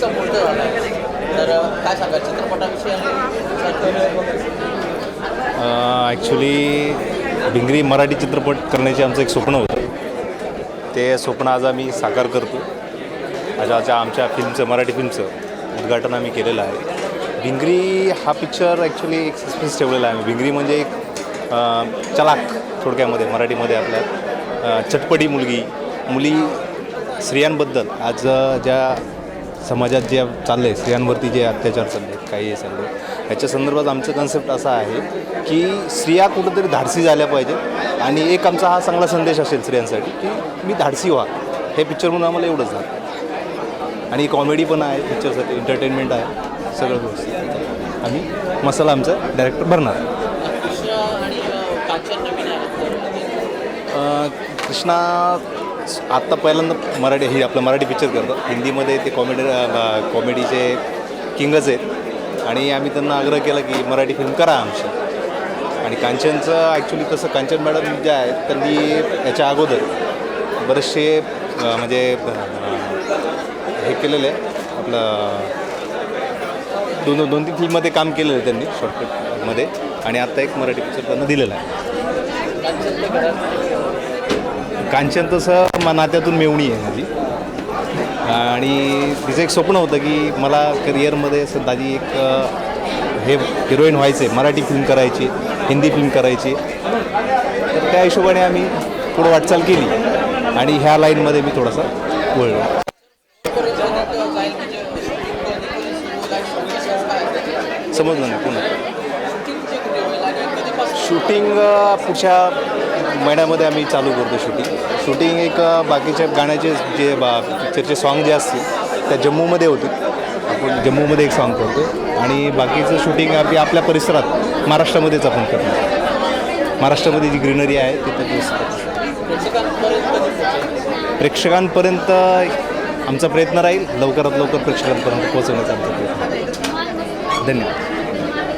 बराचसा मोठं झाला आहे. तर काय सांगा चित्रपटाविषयी ॲक्च्युली भिंगरी मराठी चित्रपट करण्याचे आमचं एक स्वप्न होतं. ते स्वप्न आज आम्ही साकार करतो. आमच्या फिल्मचं मराठी फिल्मचं उद्घाटन आम्ही केलेलं आहे. भिंगरी हा पिक्चर ॲक्च्युली एक सस्पेन्स ठेवलेला आहे. भिंगरी म्हणजे एक चलाक थोडक्यामध्ये मराठीमध्ये आपल्या चटपटी मुली स्त्रियांबद्दल आज ज्या समाजात जे चाललं आहे, स्त्रियांवरती जे अत्याचार चालले आहेत, काही हे चालले आहे, याच्या संदर्भात आमचं कन्सेप्ट असा आहे की स्त्रिया कुठंतरी धाडसी झाल्या पाहिजेत. आणि एक आमचा हा चांगला संदेश असेल स्त्रियांसाठी की मी धाडसी व्हा. हे पिक्चर म्हणून आम्हाला एवढंच झालं. आणि कॉमेडी पण आहे पिक्चरसाठी, एंटरटेनमेंट आहे, सगळं गोष्टी आम्ही मसाला आमचा डायरेक्टर भरणार. कृष्णा आत्ता पहिल्यांदा ही आपलं मराठी पिक्चर करतात. हिंदीमध्ये ते कॉमेडीचे किंगच आहेत. आणि आम्ही त्यांना आग्रह केला की मराठी फिल्म करा आमची. आणि कांचनचं ॲक्च्युली तसं कांचन मॅडम ज्या आहेत त्यांनी याच्या अगोदर बरेचसे म्हणजे हे केलेलं आहे आपलं दोन तीन फिल्ममध्ये काम केलेलं आहे त्यांनी शॉर्टकटमध्ये. आणि आत्ता एक मराठी पिक्चर त्यांना दिलेला आहे. कांचन तसं नात्यातून मेवणी आहे माझी. आणि तिचं एक स्वप्न होतं की मला करिअरमध्ये दादी एक हे हिरोईन व्हायचं आहे, मराठी फिल्म करायची, हिंदी फिल्म करायची. तर त्या हिशोबाने आम्ही पुढं वाटचाल केली आणि ह्या लाईनमध्ये मी थोडासा वळलो. समजलं नाही पुन्हा. शूटिंग पुढच्या महिन्यामध्ये आम्ही चालू करतो. शूटिंग एक बाकीच्या गाण्याचे जे पिक्चरचे सॉन्ग जे असतील त्या जम्मूमध्ये होते. आपण जम्मूमध्ये एक सॉन्ग करतो आणि बाकीचं शूटिंग आपल्या परिसरात महाराष्ट्रामध्येच आपण करतो. महाराष्ट्रामध्ये जी ग्रीनरी आहे तिथे प्रेक्षकांपर्यंत आमचा प्रयत्न राहील लवकरात लवकर प्रेक्षकांपर्यंत पोहोचवण्याचा आमचा प्रयत्न. धन्यवाद.